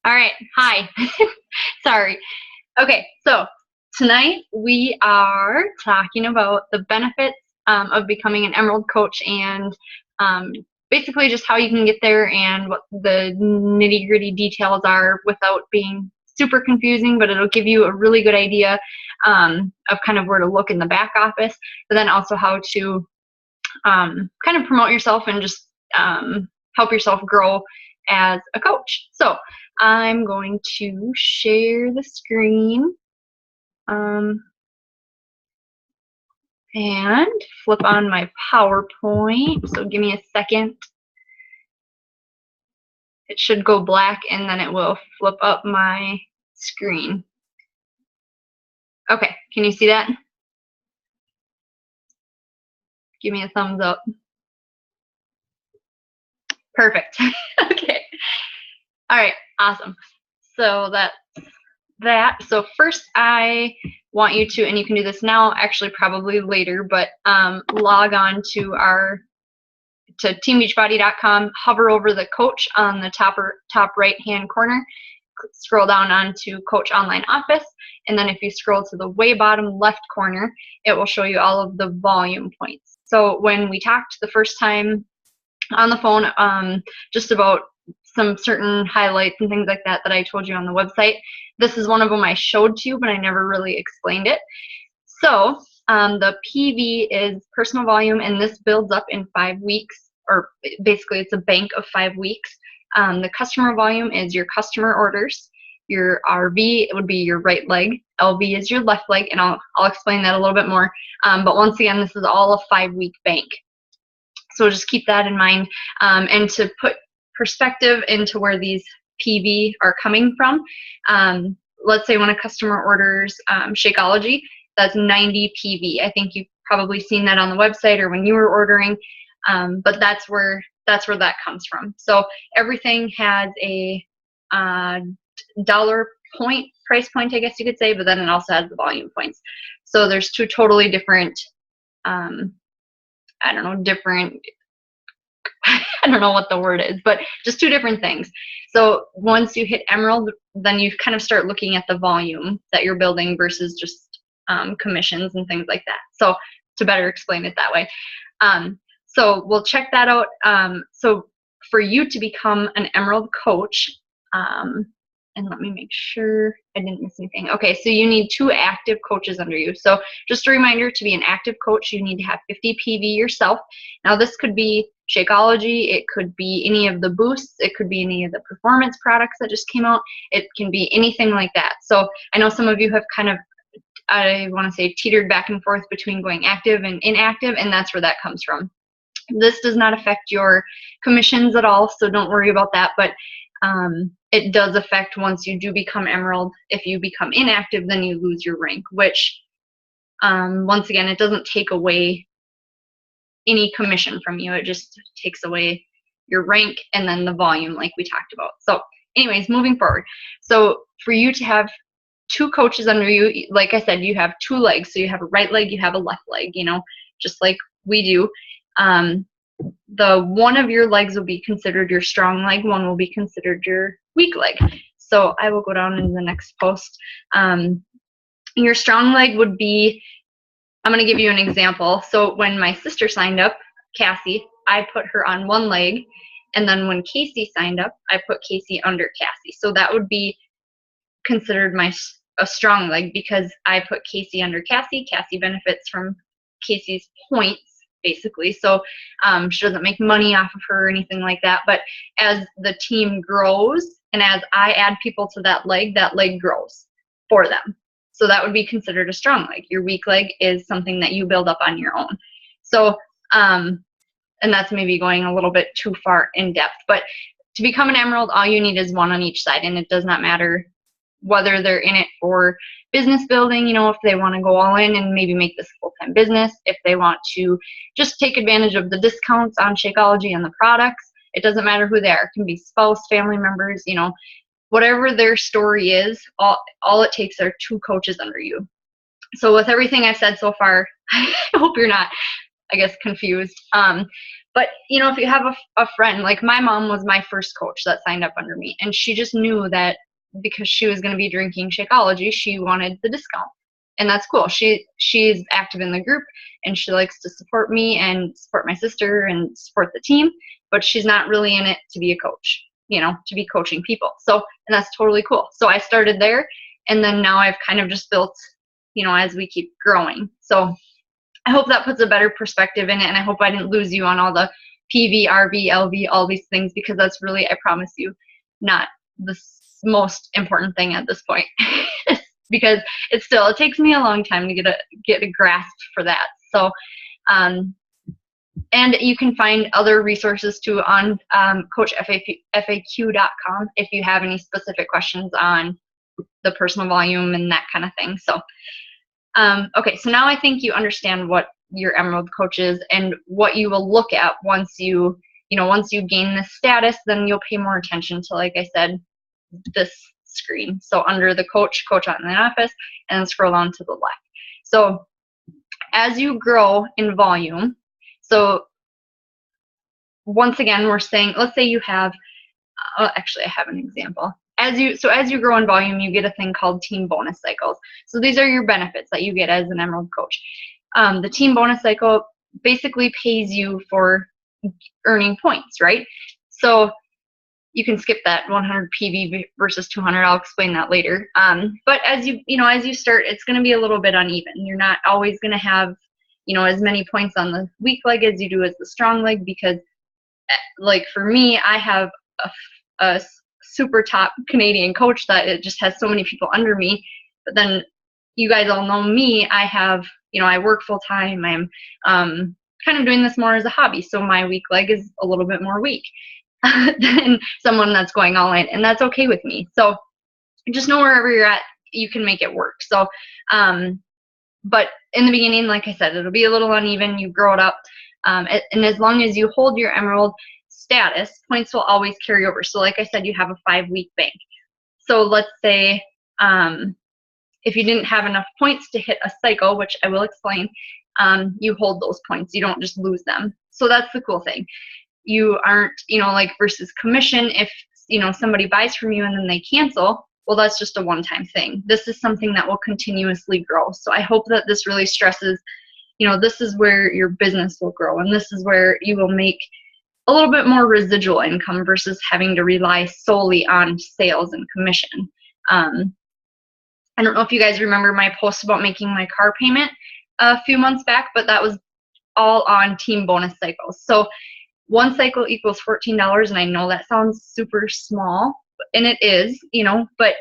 All right. Hi. Sorry. Okay. So tonight we are talking about the benefits of becoming an Emerald coach and um, basically just how you can get there and what the nitty gritty details are without being super confusing, but it'll give you a really good idea of kind of where to look in the back office, but then also how to kind of promote yourself and just help yourself grow as a coach. So I'm going to share the screen and flip on my PowerPoint. So give me a second. It should go black and then it will flip up my screen. Okay, can you see that? Give me a thumbs up. Perfect. Okay. All right, awesome. So that's that. So first I want you to, and you can do this now, actually probably later, but log on to teambeachbody.com, hover over the coach on the top right hand corner, scroll down onto Coach Online Office, and then if you scroll to the way bottom left corner, it will show you all of the volume points. So when we talked the first time on the phone just about some certain highlights and things like that that I told you on the website, this is one of them I showed to you, but I never really explained it. So the PV is personal volume, and this builds up in 5 weeks, or basically it's a bank of 5 weeks. The customer volume is your customer orders. Your RV, it would be your right leg. LV is your left leg, and I'll explain that a little bit more. But once again, this is all a 5-week bank. So just keep that in mind. And to put perspective into where these PV are coming from, let's say when a customer orders Shakeology, that's 90 PV. I think you've probably seen that on the website or when you were ordering, but that's where that comes from. So everything has a dollar point, price point, I guess you could say, but then it also has the volume points. So there's two totally different, I don't know what the word is, but just two different things. So once you hit Emerald, then you kind of start looking at the volume that you're building versus just commissions and things like that. So to better explain it that way. So we'll check that out. So for you to become an Emerald coach, and let me make sure I didn't miss anything. Okay, so you need 2 active coaches under you. So just a reminder, to be an active coach, you need to have 50 PV yourself. Now this could be Shakeology, it could be any of the boosts, it could be any of the performance products that just came out, it can be anything like that. So I know some of you have kind of, I want to say, teetered back and forth between going active and inactive, and that's where that comes from. This does not affect your commissions at all, so don't worry about that, but it does affect once you do become Emerald. If you become inactive, then you lose your rank, which once again, it doesn't take away any commission from you. It just takes away your rank and then the volume like we talked about. So anyways, moving forward. So for you to have 2 coaches under you, like I said, you have 2 legs. So you have a right leg, you have a left leg, you know, just like we do. The one of your legs will be considered your strong leg, one will be considered your weak leg. So I will go down into the next post. Your strong leg would be, I'm going to give you an example. So when my sister signed up, Cassie, I put her on one leg, and then when Casey signed up, I put Casey under Cassie. So that would be considered a strong leg because I put Casey under Cassie. Cassie benefits from Casey's points, basically. So she doesn't make money off of her or anything like that. But as the team grows and as I add people to that leg grows for them. So that would be considered a strong leg. Your weak leg is something that you build up on your own. So, and that's maybe going a little bit too far in depth. But to become an Emerald, all you need is 1 on each side. And it does not matter whether they're in it for business building, you know, if they want to go all in and maybe make this a full-time business, if they want to just take advantage of the discounts on Shakeology and the products. It doesn't matter who they are. It can be spouse, family members, you know, whatever their story is, all it takes are 2 coaches under you. So with everything I've said so far, I hope you're not, I guess, confused. But But, you know, if you have a friend, like my mom was my first coach that signed up under me, and she just knew that because she was going to be drinking Shakeology, she wanted the discount. And that's cool. She's active in the group, and she likes to support me and support my sister and support the team, but she's not really in it to be a coach, you know, to be coaching people. So, and that's totally cool. So I started there, and then now I've kind of just built, you know, as we keep growing. So I hope that puts a better perspective in it, and I hope I didn't lose you on all the PV, RV, LV, all these things, because that's really, I promise you, not the most important thing at this point. Because it takes me a long time to get a grasp for that. So, and you can find other resources too on coachfaq.com if you have any specific questions on the personal volume and that kind of thing. So, okay, so now I think you understand what your Emerald Coach is and what you will look at once you gain this status. Then you'll pay more attention to, like I said, this screen. So under the coach out in the office, and then scroll down to the left. So as you grow in volume, so once again, we're saying, let's say you have, actually I have an example. As you grow in volume, you get a thing called team bonus cycles. So these are your benefits that you get as an Emerald Coach. The team bonus cycle basically pays you for earning points, right? So you can skip that 100 PV versus 200. I'll explain that later. But as you start, it's going to be a little bit uneven. You're not always going to have, as many points on the weak leg as you do as the strong leg, because, like for me, I have a super top Canadian coach that it just has so many people under me. But then you guys all know me. I have, I work full time. I'm kind of doing this more as a hobby. So my weak leg is a little bit more weak than someone that's going all in, and that's okay with me. So just know wherever you're at, you can make it work. So, but in the beginning, like I said, it'll be a little uneven. You grow it up, and as long as you hold your Emerald status, points will always carry over. So like I said, you have a 5-week bank. So let's say if you didn't have enough points to hit a cycle, which I will explain, you hold those points. You don't just lose them. So that's the cool thing. You aren't, like versus commission, if, somebody buys from you and then they cancel, well, that's just a one-time thing. This is something that will continuously grow. So I hope that this really stresses, this is where your business will grow, and this is where you will make a little bit more residual income versus having to rely solely on sales and commission. I don't know if you guys remember my post about making my car payment a few months back, but that was all on team bonus cycles. So one cycle equals $14, and I know that sounds super small, and it is, but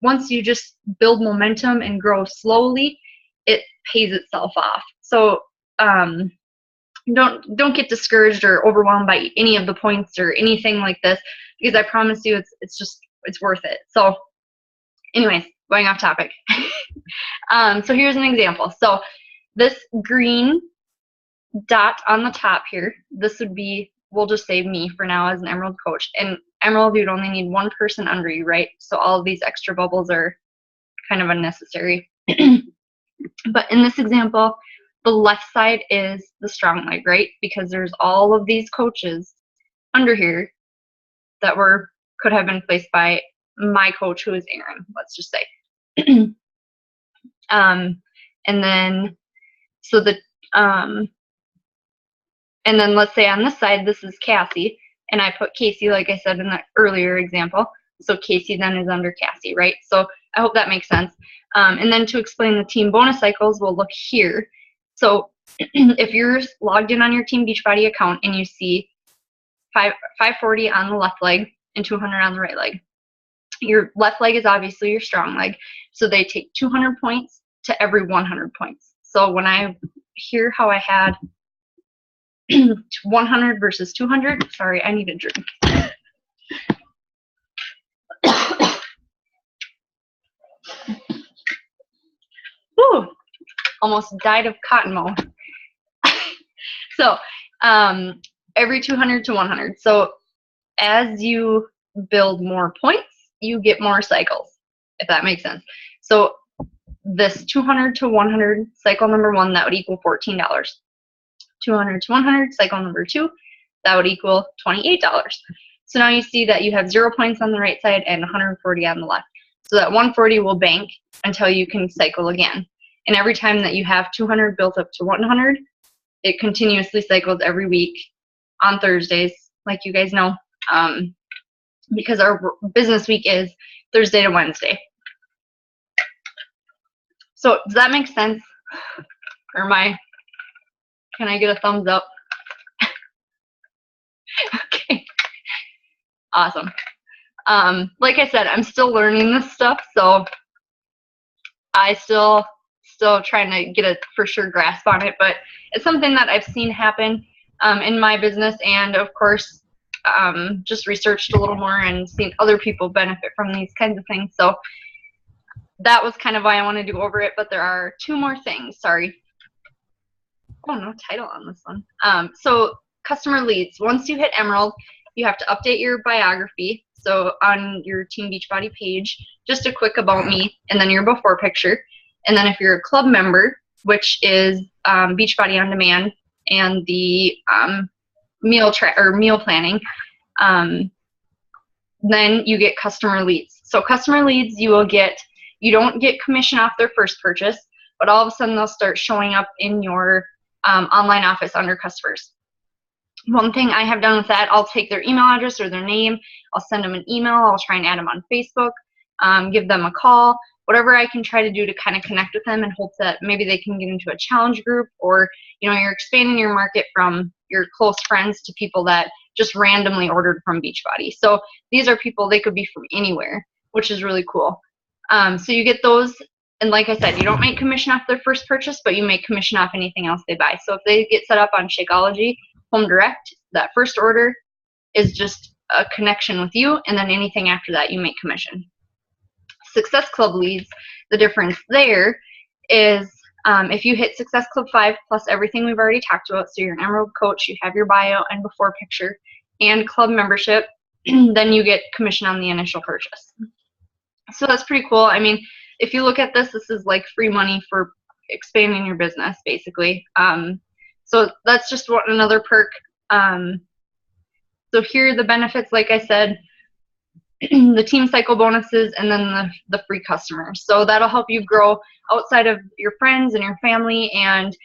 once you just build momentum and grow slowly, it pays itself off. So don't get discouraged or overwhelmed by any of the points or anything like this, because I promise you it's worth it. So anyways, going off topic. So here's an example. So this green dot on the top here, this would be, we'll just say me for now as an Emerald Coach. And Emerald, you'd only need one person under you, right? So all of these extra bubbles are kind of unnecessary. But in this example, the left side is the strong leg, right? Because there's all of these coaches under here that could have been placed by my coach, who is Aaron, let's just say. And then, so the, and then let's say on this side, this is Cassie, and I put Casey, like I said in the earlier example. So Casey then is under Cassie, right? So I hope that makes sense. And then to explain the team bonus cycles, we'll look here. So if you're logged in on your Team Beachbody account and you see 540 on the left leg and 200 on the right leg, your left leg is obviously your strong leg. So they take 200 points to every 100 points. So when I hear how I had 100 versus 200, sorry, I need a drink. Ooh, almost died of cotton mouth. So every 200 to 100. So as you build more points, you get more cycles, if that makes sense. So this 200 to 100 cycle number 1, that would equal $14. 200 to 100, cycle number 2, that would equal $28. So now you see that you have 0 points on the right side and 140 on the left. So that 140 will bank until you can cycle again. And every time that you have 200 built up to 100, it continuously cycles every week on Thursdays, like you guys know, because our business week is Thursday to Wednesday. So does that make sense? Or can I get a thumbs up? Okay, awesome. Like I said, I'm still learning this stuff, so I still trying to get a for sure grasp on it, but it's something that I've seen happen in my business, and of course just researched a little more and seen other people benefit from these kinds of things. So that was kind of why I wanted to go over it, but there are 2 more things. Sorry. Oh, no title on this one. So customer leads. Once you hit Emerald, you have to update your biography. So on your Team Beachbody page, just a quick about me, and then your before picture. And then if you're a club member, which is Beachbody On Demand and the meal planning, then you get customer leads. So customer leads, you don't get commission off their first purchase, but all of a sudden they'll start showing up in your online office under customers. One thing I have done with that, I'll take their email address or their name, I'll send them an email, I'll try and add them on Facebook, give them a call, whatever I can try to do to kind of connect with them in hopes that maybe they can get into a challenge group, or you're expanding your market from your close friends to people that just randomly ordered from Beachbody. So these are people, they could be from anywhere, which is really cool. So you get those, and like I said, you don't make commission off their first purchase, but you make commission off anything else they buy. So if they get set up on Shakeology Home Direct, that first order is just a connection with you, and then anything after that you make commission. Success Club leads, the difference there is if you hit Success Club 5 plus everything we've already talked about, so you're an Emerald coach, you have your bio and before picture and club membership, then you get commission on the initial purchase. So that's pretty cool. I mean, if you look at this is like free money for expanding your business, basically. So that's just another perk. So here are the benefits, like I said, the team cycle bonuses, and then the free customers. So that'll help you grow outside of your friends and your family, and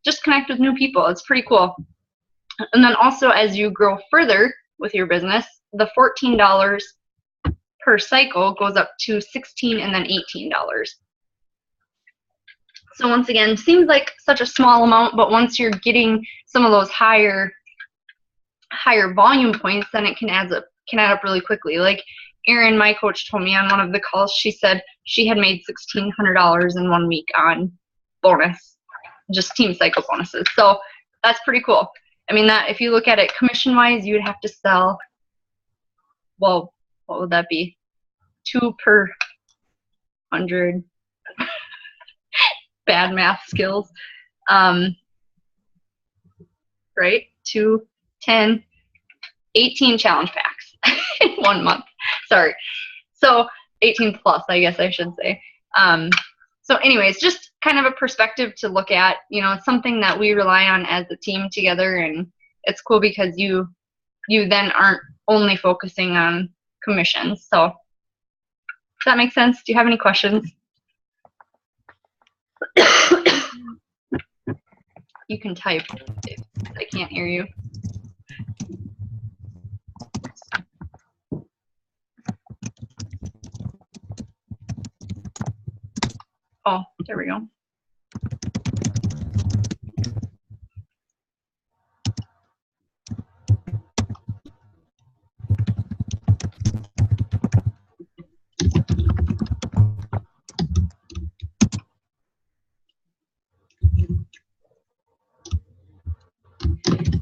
just connect with new people. It's pretty cool. And then also, as you grow further with your business, the $14 per cycle goes up to $16 and then $18. So once again, seems like such a small amount, but once you're getting some of those higher volume points, then it can add up really quickly. Like Erin, my coach, told me on one of the calls, she said she had made $1,600 in 1 week on bonus, just team cycle bonuses. So that's pretty cool. I mean, that if you look at it commission wise, you would have to sell, well, what would that be? 2 per 100. Bad math skills. Right? 2, 10, 18 challenge packs in 1 month. Sorry. So 18 plus, I guess I should say. So anyways, just kind of a perspective to look at. It's something that we rely on as a team together, and it's cool because you then aren't only focusing on commissions. So does that make sense? Do you have any questions? You can type if I can't hear you. Oh, there we go.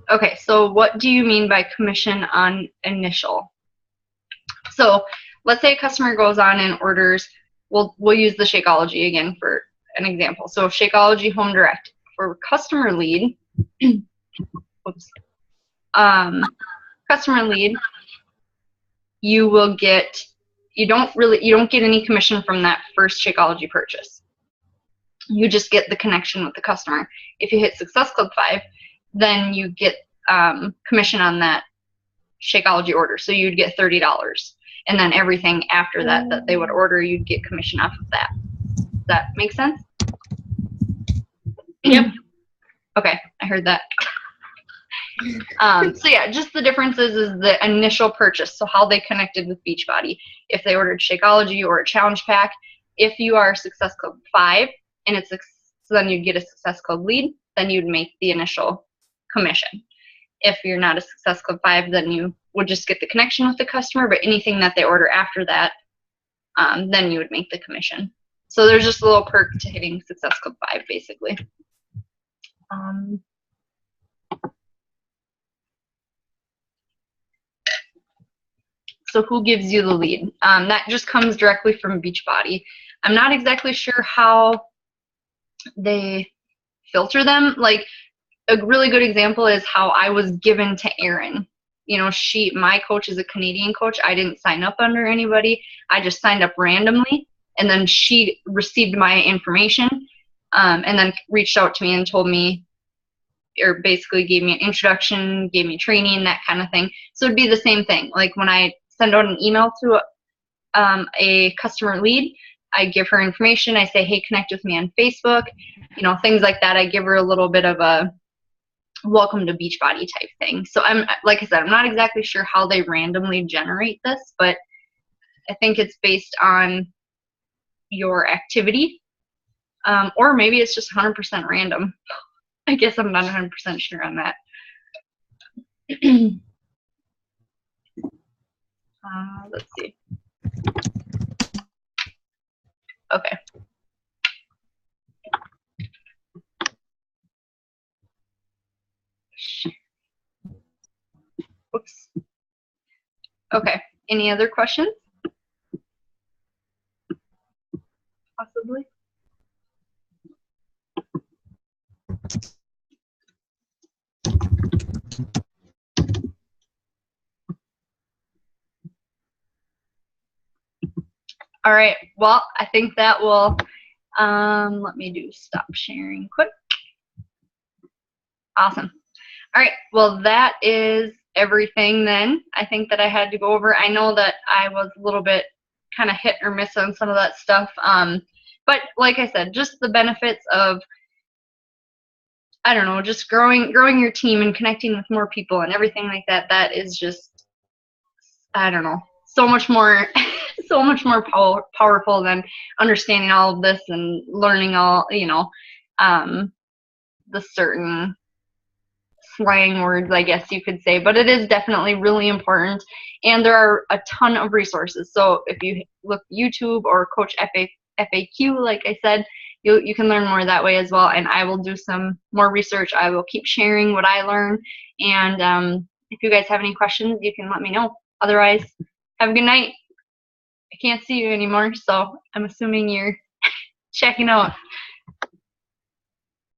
Okay, so what do you mean by commission on initial? So let's say a customer goes on and orders, we'll use the Shakeology again for an example. So Shakeology Home Direct, for customer lead, oops, customer lead, you will get, you don't get any commission from that first Shakeology purchase. You just get the connection with the customer. If you hit Success Club 5, then you get commission on that Shakeology order. So you'd get $30. And then everything after that that they would order, you'd get commission off of that. Does that make sense? Yep. Okay, I heard that. So yeah, just the differences is the initial purchase, so how they connected with Beachbody. If they ordered Shakeology or a challenge pack, if you are Success Club 5 and it's so then you'd get a Success Club lead, then you'd make the initial commission. If you're not a Success Club 5, then you would just get the connection with the customer, but anything that they order after that, then you would make the commission. So there's just a little perk to hitting Success Club 5, basically. So who gives you the lead? That just comes directly from Beachbody. I'm not exactly sure how they filter them. Like, a really good example is how I was given to Erin. You know, my coach is a Canadian coach. I didn't sign up under anybody. I just signed up randomly, and then she received my information, and then reached out to me and told me, or basically gave me an introduction, gave me training, that kind of thing. So it'd be the same thing. Like when I send out an email to a customer lead, I give her information. I say, hey, connect with me on Facebook, you know, things like that. I give her a little bit of a welcome to Beachbody type thing. So like I said, I'm not exactly sure how they randomly generate this, but I think it's based on your activity, or maybe it's just 100% random. I guess I'm not 100% sure on that. Let's see. Okay. Oops. Okay. Any other questions? Possibly. All right. Well, I think that will, let me do stop sharing quick. Awesome. All right. Well, that is everything then. I think that I had to go over. I know that I was a little bit kind of hit or miss on some of that stuff. But like I said, just the benefits of, I don't know, just growing your team and connecting with more people and everything like that. That is just, I don't know, so much more, so much more powerful than understanding all of this and learning all, you know, the certain slang words, I guess you could say. But it is definitely really important, and there are a ton of resources. So if you look YouTube or Coach FAQ, like I said, you can learn more that way as well. And I will do some more research. I will keep sharing what I learn. And if you guys have any questions, you can let me know. Otherwise, have a good night. I can't see you anymore, so I'm assuming you're checking out.